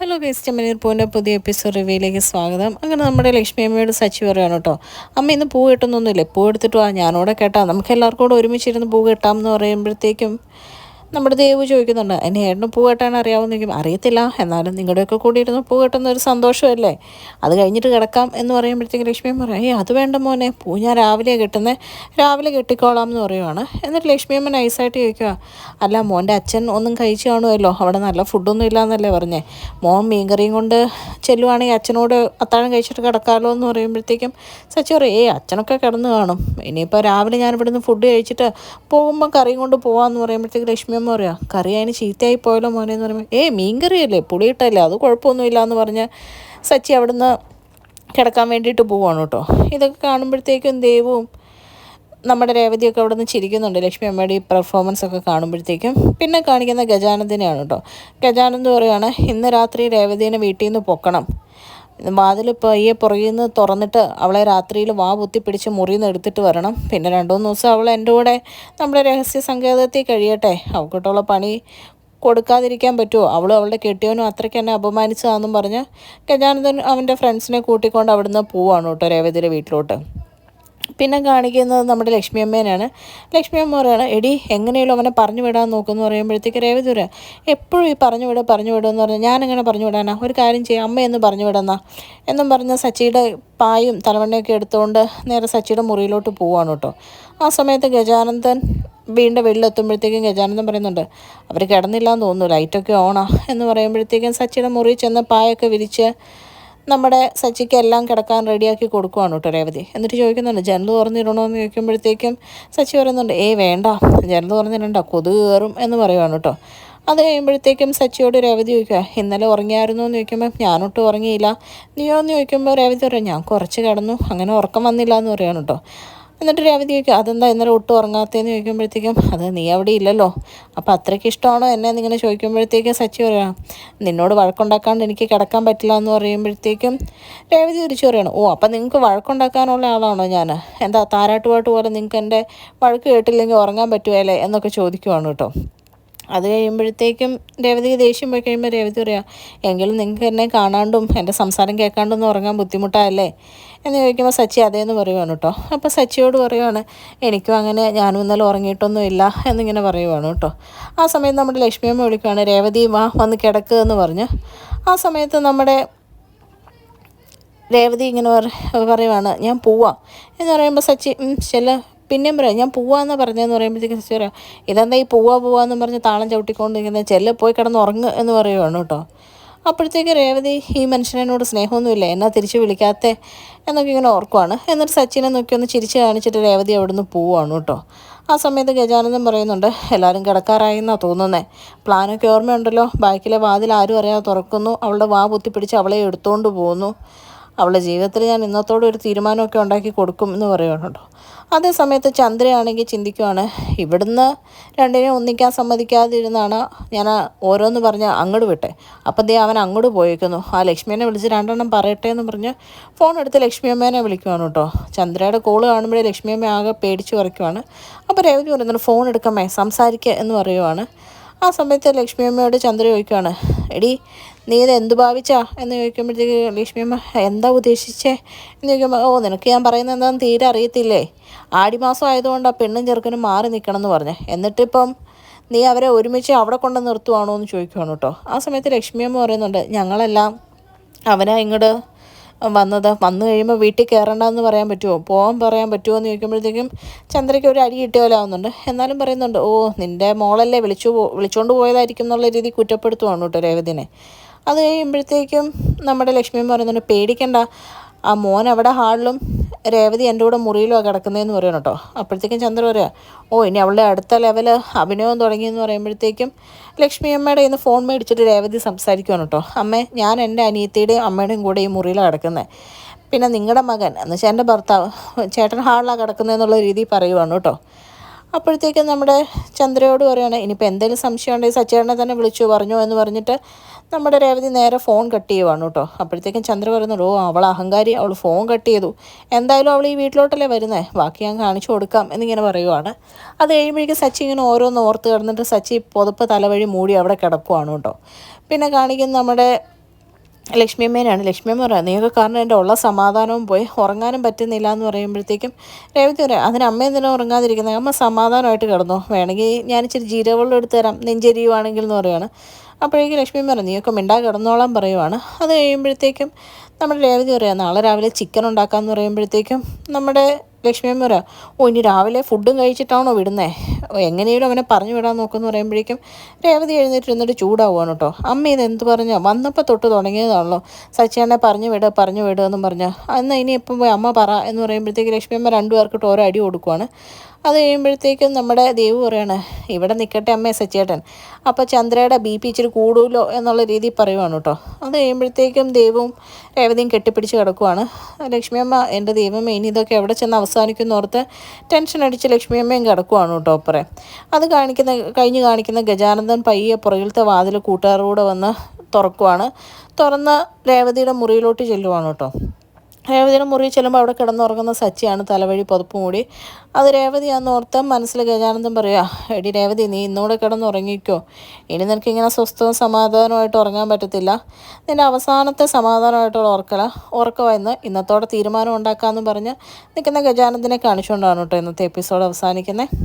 Hello guys, ചെമ്മനീർ പൂവിൻ്റെ പുതിയ episode റിവ്യൂയിലേക്ക് സ്വാഗതം. അങ്ങനെ നമ്മുടെ ലക്ഷ്മി അമ്മയോട് സച്ചി പറയുകയാണ് കേട്ടോ, അമ്മ ഇന്ന് പൂ കിട്ടുന്നൊന്നുമില്ലേ, പൂ എടുത്തിട്ട് വാ, ഞാനോടെ കേട്ടാ, നമുക്ക് എല്ലാവർക്കും കൂടെ ഒരുമിച്ചിരുന്ന് പൂ കിട്ടാമെന്ന് പറയുമ്പോഴത്തേക്കും നമ്മുടെ ദേവ് ചോദിക്കുന്നുണ്ട്, എന്നെ ഏട്ടന് പൂ കെട്ടാൻ അറിയാവുന്നെങ്കിൽ അറിയത്തില്ല, എന്നാലും നിങ്ങളുടെയൊക്കെ കൂടി ഇരുന്ന് പൂ കെട്ടുന്ന ഒരു സന്തോഷമല്ലേ, അത് കഴിഞ്ഞിട്ട് കിടക്കാം എന്ന് പറയുമ്പോഴത്തേക്കും ലക്ഷ്മിയമ്മ പറയും, അത് വേണ്ട മോനെ, പൂ ഞാൻ രാവിലെ കെട്ടുന്നത്, രാവിലെ കെട്ടിക്കോളാം എന്ന് പറയുവാണ്. എന്നിട്ട് ലക്ഷ്മിയമ്മ നൈസായിട്ട് ചോദിക്കുക, അല്ല മോൻ്റെ അച്ഛൻ ഒന്നും കഴിച്ചു കാണുമല്ലോ, അവിടെ നല്ല ഫുഡൊന്നും ഇല്ലയെന്നല്ലേ പറഞ്ഞേ, മോൻ മീൻകറിയും കൊണ്ട് ചെല്ലുവാണെങ്കിൽ അച്ഛനോട് അത്താഴം കഴിച്ചിട്ട് കിടക്കാമല്ലോ എന്ന് പറയുമ്പോഴത്തേക്കും സച്ചി പറയും, അച്ഛനൊക്കെ കിടന്ന് കാണും, ഇനിയിപ്പോൾ രാവിലെ ഞാൻ ഇവിടുന്ന് ഫുഡ് കഴിച്ചിട്ട് പോകുമ്പോൾ കറിയും കൊണ്ട് പോകാമെന്ന് പറയുമ്പോഴത്തേക്ക് ലക്ഷ്മിയമ്മ പറയാം, കറി അതിന് ചീത്തയായി പോയല്ലോ മോനെ എന്ന് പറയുമ്പോൾ, മീൻ കറിയല്ലേ, പുളിയിട്ടല്ലേ, അത് കുഴപ്പമൊന്നുമില്ല എന്ന് പറഞ്ഞ് സച്ചി അവിടുന്ന് കിടക്കാൻ വേണ്ടിയിട്ട് പോവാണ് കേട്ടോ. ഇതൊക്കെ കാണുമ്പോഴത്തേക്കും ദേവും നമ്മുടെ രേവതിയൊക്കെ അവിടെ നിന്ന് ചിരിക്കുന്നുണ്ട് ലക്ഷ്മി അമ്മയുടെ ഈ പെർഫോമൻസ് ഒക്കെ കാണുമ്പോഴത്തേക്കും. പിന്നെ കാണിക്കുന്ന ഗജാനന്ദനെയാണ് കേട്ടോ. ഗജാനന്ദ് പറയുകയാണ്, ഇന്ന് രാത്രി രേവതീനെ വീട്ടിൽ നിന്ന് പൊക്കണം, വാതിൽ പയ്യെ പുറകിൽ നിന്ന് തുറന്നിട്ട് അവളെ രാത്രിയിൽ വാ പൊത്തിപ്പിടിച്ച് മുറിയിൽ നിന്ന് എടുത്തിട്ട് വരണം, പിന്നെ 2-3 ദിവസം അവൾ എൻ്റെ കൂടെ നമ്മുടെ രഹസ്യ സങ്കേതത്തിൽ കഴിയട്ടെ, അവൾക്കിട്ടുള്ള പണി കൊടുക്കാതിരിക്കാൻ പറ്റുമോ, അവളും അവളുടെ കെട്ടിയവനും അത്രയ്ക്ക് എന്നെ അപമാനിച്ചതാണെന്നും പറഞ്ഞ് ഗജാനന്ദൻ അവൻ്റെ ഫ്രണ്ട്സിനെ കൂട്ടിക്കൊണ്ട് അവിടുന്ന് പോവാണ് കേട്ടോ രേവതിയുടെ വീട്ടിലോട്ട്. പിന്നെ കാണിക്കുന്നത് നമ്മുടെ ലക്ഷ്മി അമ്മേനാണ്. ലക്ഷ്മി അമ്മ പറയുകയാണ്, എടി എങ്ങനെയും അവനെ പറഞ്ഞു വിടാൻ നോക്കുമെന്ന് പറയുമ്പോഴത്തേക്ക് രേവതി പറയാം, എപ്പോഴും ഈ പറഞ്ഞു വിടുമെന്ന് പറഞ്ഞാൽ ഞാനെങ്ങനെ പറഞ്ഞു വിടാനാ, ഒരു കാര്യം ചെയ്യാം, അമ്മയെന്ന് പറഞ്ഞു വിടുന്ന എന്നും പറഞ്ഞ് സച്ചിയുടെ പായും തലവണ്ണയൊക്കെ എടുത്തുകൊണ്ട് നേരെ സച്ചിയുടെ മുറിയിലോട്ട് പോവാണ് കേട്ടോ. ആ സമയത്ത് ഗജാനന്ദൻ വീണ്ടും വെളിയിലെത്തുമ്പോഴത്തേക്കും ഗജാനന്ദൻ പറയുന്നുണ്ട്, അവർ കിടന്നില്ലാന്ന് തോന്നുന്നു, ലൈറ്റൊക്കെ ഓണാ എന്ന് പറയുമ്പോഴത്തേക്കും സച്ചിയുടെ മുറിയിൽ ചെന്ന് പായൊക്കെ വിരിച്ച് നമ്മുടെ സച്ചിക്ക് എല്ലാം കിടക്കാൻ റെഡിയാക്കി കൊടുക്കുവാണ് കേട്ടോ രേവതി. എന്നിട്ട് ചോദിക്കുന്നുണ്ട്, ജനൽ തുറന്നിടണോ എന്ന് ചോദിക്കുമ്പോഴത്തേക്കും സച്ചി പറയുന്നുണ്ട്, വേണ്ട, ജനൽ തുറന്നിടണ്ട, കൊതുക് കയറും എന്ന് പറയുവാണ് കേട്ടോ. അത് കഴിയുമ്പോഴത്തേക്കും സച്ചിയോട് രേവതി ചോദിക്കുക, ഇന്നലെ ഉറങ്ങിയായിരുന്നോ എന്ന് ചോദിക്കുമ്പോൾ ഞാനൊട്ടും ഉറങ്ങിയില്ല, നീയോ എന്ന് ചോദിക്കുമ്പോൾ രേവതി പറയും, ഞാൻ കുറച്ച് കിടന്നു, അങ്ങനെ ഉറക്കം വന്നില്ല എന്ന് പറയുകയാണ് കേട്ടോ. എന്നിട്ട് രേവതി ചോദിക്കുക, അതെന്താ ഇന്നലെ ഒട്ടും ഉറങ്ങാത്തതെന്ന് ചോദിക്കുമ്പോഴത്തേക്കും, അത് നീ അവിടെ ഇല്ലല്ലോ, അപ്പോൾ അത്രയ്ക്ക് ഇഷ്ടമാണോ എന്നെ എന്നിങ്ങനെ ചോദിക്കുമ്പോഴത്തേക്കും സച്ചി പറയാം, നിന്നോട് വഴക്കുണ്ടാക്കാണ്ട് എനിക്ക് കിടക്കാൻ പറ്റില്ല എന്ന് പറയുമ്പോഴത്തേക്കും രേവതി തിരിച്ചു പറയണം, അപ്പം നിങ്ങൾക്ക് വഴക്കുണ്ടാക്കാനുള്ള ആളാണോ ഞാൻ, എന്താ താരാട്ടുപാട്ട് പോലെ നിങ്ങൾക്ക് എൻ്റെ വഴക്ക് കേട്ടില്ലെങ്കിൽ ഉറങ്ങാൻ പറ്റുമല്ലേ എന്നൊക്കെ ചോദിക്കുവാണ് കേട്ടോ. അത് കഴിയുമ്പോഴത്തേക്കും രേവതിക്ക് ദേഷ്യം പോയി കഴിയുമ്പോൾ രേവതി പറയാം, എങ്കിലും നിങ്ങൾക്ക് എന്നെ കാണാണ്ടും എൻ്റെ സംസാരം കേൾക്കാണ്ടൊന്നും ഉറങ്ങാൻ ബുദ്ധിമുട്ടായല്ലേ എന്ന് ചോദിക്കുമ്പോൾ സച്ചി അതേന്ന് പറയുവാണ് കേട്ടോ. അപ്പോൾ സച്ചിയോട് പറയുവാണ്, എനിക്കും അങ്ങനെ, ഞാനും ഇന്നലെ ഉറങ്ങിയിട്ടൊന്നും ഇല്ല എന്നിങ്ങനെ പറയുവാണ് കേട്ടോ. ആ സമയത്ത് നമ്മുടെ ലക്ഷ്മിയമ്മ വിളിക്കുകയാണ്, രേവതി വാ വന്ന് കിടക്കുക എന്ന് പറഞ്ഞ്. ആ സമയത്ത് നമ്മുടെ രേവതി ഇങ്ങനെ പറയുവാണ്, ഞാൻ പോവാം എന്ന് പറയുമ്പോൾ സച്ചി ചില പിന്നെയും പറയാം, ഞാൻ പോവാന്ന് പറഞ്ഞതെന്ന് പറയുമ്പോഴത്തേക്കും സച്ചി പറയാം, ഇതെന്താ ഈ പോവാന്ന് പറഞ്ഞ് താളം ചവിട്ടിക്കൊണ്ടിരിക്കുന്നത്, ചെല്ല് പോയി കിടന്ന് ഉറങ്ങ് എന്ന് പറയുവാണ് കേട്ടോ. അപ്പോഴത്തേക്ക് രേവതി, ഈ മനുഷ്യനോട് സ്നേഹമൊന്നുമില്ല, എന്നാ തിരിച്ച് വിളിക്കാത്തേ എന്നൊക്കെ ഇങ്ങനെ ഓർക്കുവാണ്. എന്നിട്ട് സച്ചിനെ നോക്കി ഒന്ന് ചിരിച്ച് കാണിച്ചിട്ട് രേവതി അവിടുന്ന് പോവാണ് കേട്ടോ. ആ സമയത്ത് ഗജാനന്ദൻ പറയുന്നുണ്ട്, എല്ലാവരും കിടക്കാറായെന്നാണ് തോന്നുന്നത്, പ്ലാനൊക്കെ ഓർമ്മയുണ്ടല്ലോ, ബാക്കിലെ വാതിൽ ആരും അറിയാതെ തുറക്കുന്നു, അവളുടെ വാ പൊത്തിപ്പിടിച്ച് അവളെ എടുത്തുകൊണ്ട് പോകുന്നു, അവളുടെ ജീവിതത്തിൽ ഞാൻ ഇന്നത്തോടെ ഒരു തീരുമാനമൊക്കെ ഉണ്ടാക്കി കൊടുക്കും എന്ന് പറയുകയാണ് കേട്ടോ. അതേ സമയത്ത് ചന്ദ്രയാണെങ്കിൽ ചിന്തിക്കുവാണ്, ഇവിടുന്ന് രണ്ടിനെ ഒന്നിക്കാൻ സമ്മതിക്കാതിരുന്നാണ് ഞാൻ ഓരോന്ന് പറഞ്ഞ് അങ്ങോട്ട് വിട്ടെ, അപ്പം അവൻ അങ്ങോട്ട് പോയേക്കുന്നു, ആ ലക്ഷ്മിയെ വിളിച്ച് 2 എണ്ണം പറയട്ടെ എന്ന് പറഞ്ഞ് ഫോൺ എടുത്ത് ലക്ഷ്മിയമ്മേനെ വിളിക്കുവാണ് കേട്ടോ. ചന്ദ്രയുടെ കോള് കാണുമ്പോഴേ ലക്ഷ്മിയമ്മ ആകെ പേടിച്ച് കുറയ്ക്കുവാണ്. അപ്പോൾ രേവതി പറയുന്നുണ്ട്, ഫോൺ എടുക്കാമേ, സംസാരിക്കുക എന്ന് പറയുവാണ്. ആ സമയത്ത് ലക്ഷ്മിയമ്മയോട് ചന്ദ്ര ചോദിക്കുകയാണ്, എടി നീ ഇത് എന്ത് ഭാവിച്ചാ എന്ന് ചോദിക്കുമ്പോഴത്തേക്ക് ലക്ഷ്മിയമ്മ എന്താ ഉദ്ദേശിച്ചേ എന്ന് ചോദിക്കുമ്പോൾ, നിനക്ക് ഞാൻ പറയുന്നത് എന്താണെന്ന് തീരെ അറിയത്തില്ലേ, ആടിമാസം ആയതുകൊണ്ട് ആ പെണ്ണും ചെറുക്കനും മാറി നിൽക്കണം എന്ന് പറഞ്ഞേ, എന്നിട്ടിപ്പം നീ അവരെ ഒരുമിച്ച് അവിടെ കൊണ്ട് നിർത്തുവാണോ എന്ന് ചോദിക്കുവാണ് കേട്ടോ. ആ സമയത്ത് ലക്ഷ്മിയമ്മ പറയുന്നുണ്ട്, ഞങ്ങളെല്ലാം അവനെ ഇങ്ങോട്ട് വന്നു കഴിയുമ്പോൾ വീട്ടിൽ കയറണ്ടെന്ന് പറയാൻ പറ്റുമോ, പോകാൻ പറയാൻ പറ്റുമോ എന്ന് ചോദിക്കുമ്പോഴത്തേക്കും ചന്ദ്രയ്ക്ക് ഒരു അടി കിട്ടിയ പോലെ ആവുന്നുണ്ട്. എന്നാലും പറയുന്നുണ്ട്, നിൻ്റെ മോളല്ലേ വിളിച്ചുകൊണ്ട് പോയതായിരിക്കും എന്നുള്ള രീതി കുറ്റപ്പെടുത്തുവാണ് കേട്ടോ രേവതിനെ. അത് കഴിയുമ്പോഴത്തേക്കും നമ്മുടെ ലക്ഷ്മിയും പറയുന്നുണ്ട്, പേടിക്കണ്ട, ആ മോൻ അവിടെ ഹാളിലും രേവതി എൻ്റെ കൂടെ മുറിയിലോ കിടക്കുന്നതെന്ന് പറയണം കേട്ടോ. അപ്പോഴത്തേക്കും ചന്ദ്ര പറയാം, ഇനി അവളുടെ അടുത്ത ലെവൽ അഭിനയം തുടങ്ങിയെന്ന് പറയുമ്പോഴത്തേക്കും ലക്ഷ്മിയമ്മയുടെ ഇന്ന് ഫോൺ മേടിച്ചിട്ട് രേവതി സംസാരിക്കുവാണ് കേട്ടോ. അമ്മേ, ഞാൻ എൻ്റെ അനിയത്തിയുടെയും അമ്മയുടെയും കൂടെ ഈ മുറിയിലാണ് കിടക്കുന്നത്, പിന്നെ നിങ്ങളുടെ മകൻ എന്ന് വെച്ചാൽ എൻ്റെ ഭർത്താവ് ചേട്ടൻ ഹാളിലാണ് കിടക്കുന്നതെന്നുള്ള രീതി പറയുവാണ് കേട്ടോ. അപ്പോഴത്തേക്കും നമ്മുടെ ചന്ദ്രയോട് പറയുകയാണ്, ഇനിയിപ്പോൾ എന്തെങ്കിലും സംശയം ഉണ്ടെങ്കിൽ സച്ചേട്ടനെ തന്നെ വിളിച്ചു പറഞ്ഞു എന്ന് പറഞ്ഞിട്ട് നമ്മുടെ രേവതി നേരെ ഫോൺ കട്ട് ചെയ്യുവാണ് കേട്ടോ. അപ്പോഴത്തേക്കും ചന്ദ്ര പറയുന്നുണ്ട്, അവൾ അഹങ്കാരി, അവൾ ഫോൺ കട്ട് ചെയ്തു, എന്തായാലും അവൾ ഈ വീട്ടിലോട്ടല്ലേ വരുന്നത്, ബാക്കി ഞാൻ കാണിച്ചു കൊടുക്കാം എന്നിങ്ങനെ പറയുവാണ്. അത് കഴിയുമ്പോഴേക്കും സച്ചി ഇങ്ങനെ ഓരോന്ന് ഓർത്ത് കിടന്നിട്ട് സച്ചി പുതപ്പ് തലവഴി മൂടി അവിടെ കിടക്കുവാണ് കേട്ടോ. പിന്നെ കാണിക്കുന്ന നമ്മുടെ ലക്ഷ്മിയമ്മേനാണ്. ലക്ഷ്മിയമ്മ പറയാം, നീയൊക്കെ കാരണം എൻ്റെ ഉള്ള സമാധാനവും പോയി, ഉറങ്ങാനും പറ്റുന്നില്ല എന്ന് പറയുമ്പോഴത്തേക്കും രേവതി പറയാം, അതിന് അമ്മ എന്തിനാ ഉറങ്ങാതിരിക്കുന്നത്, അമ്മ സമാധാനമായിട്ട് കിടന്നോ, വേണമെങ്കിൽ ഞാൻ ഇച്ചിരി ജീരകവെള്ളം എടുത്ത് തരാം നെഞ്ചെരിയുവാണെങ്കിൽ എന്ന് പറയുകയാണ്. അപ്പോഴേക്കും ലക്ഷ്മി പറഞ്ഞു, നീയൊക്കെ മിണ്ടാ കിടന്നോളാൻ പറയുവാണ്. അത് കഴിയുമ്പോഴത്തേക്കും നമ്മുടെ രേവതി പറയാം, നാളെ രാവിലെ ചിക്കൻ ഉണ്ടാക്കാമെന്ന് പറയുമ്പോഴത്തേക്കും നമ്മുടെ ലക്ഷ്മിയമ്മ പറയാം, ഓ ഇനി രാവിലെ ഫുഡും കഴിച്ചിട്ടാണോ വിടുന്നേ, എങ്ങനെയും അവനെ പറഞ്ഞു വിടാൻ നോക്കുമെന്ന് പറയുമ്പോഴേക്കും രേവതി എഴുന്നേറ്റിരുന്നിട്ട് ചൂടാവുകയാണ് കേട്ടോ. അമ്മ ഇത് എന്ത് പറഞ്ഞോ, വന്നപ്പോൾ തൊട്ട് തുടങ്ങിയതാണല്ലോ, സച്ചിയാനെ പറഞ്ഞു വിടുക എന്നും പറഞ്ഞാൽ എന്നാൽ ഇനി എപ്പം പോയി അമ്മ പറ എന്ന് പറയുമ്പോഴത്തേക്ക് ലക്ഷ്മിയമ്മ രണ്ടുപേർക്കിട്ട് ഓരോ അടി കൊടുക്കുവാണ്. അത് കഴിയുമ്പോഴത്തേക്കും നമ്മുടെ ദേവ് പറയാണ്, ഇവിടെ നിൽക്കട്ടെ അമ്മേ സച്ചേട്ടൻ, അപ്പോൾ ചന്ദ്രയുടെ BP ഇച്ചിരി കൂടുമല്ലോ എന്നുള്ള രീതിയിൽ പറയുവാണ് കേട്ടോ. അത് കഴിയുമ്പോഴത്തേക്കും ദേവും രേവതിയും കെട്ടിപ്പിടിച്ച് കിടക്കുവാണ്. ലക്ഷ്മിയമ്മ, എൻ്റെ ദൈവമേ ഇനി ഇതൊക്കെ എവിടെ ചെന്ന് അവസാനിക്കുന്ന ഓർത്ത് ടെൻഷൻ അടിച്ച് ലക്ഷ്മിയമ്മയും കിടക്കുവാണ് കേട്ടോ. അപ്പറേ അത് കാണിക്കുന്ന ഗജാനന്ദൻ പയ്യെ പുറകിലത്തെ വാതിൽ കൂട്ടുകാരോടെ വന്ന് തുറക്കുവാണ്. തുറന്ന് രേവതിയുടെ മുറിയിലോട്ട് ചെല്ലുവാണ് കേട്ടോ. രേവതിയുടെ മുറിയിൽ ചെല്ലുമ്പോൾ അവിടെ കിടന്നുറങ്ങുന്ന സച്ചിയാണ്, തലവഴി പുതപ്പ് മൂടി. അത് രേവതിയാണെന്ന് ഓർത്ത് മനസ്സിൽ ഗജാനന്ദൻ പറയുക, എടി രേവതി, നീ ഇന്നൂടെ കിടന്നുറങ്ങിക്കോ, ഇനി നിനക്കിങ്ങനെ സ്വസ്ഥവും സമാധാനമായിട്ട് ഉറങ്ങാൻ പറ്റത്തില്ല, നിൻ്റെ അവസാനത്തെ സമാധാനമായിട്ടുള്ള ഉറക്കമായിരുന്നു, ഇന്നത്തോടെ തീരുമാനം ഉണ്ടാക്കാമെന്ന് പറഞ്ഞ് നിൽക്കുന്ന ഗജാനന്ദനെ കാണിച്ചുകൊണ്ടാണ് കേട്ടോ ഇന്നത്തെ എപ്പിസോഡ് അവസാനിക്കുന്നത്.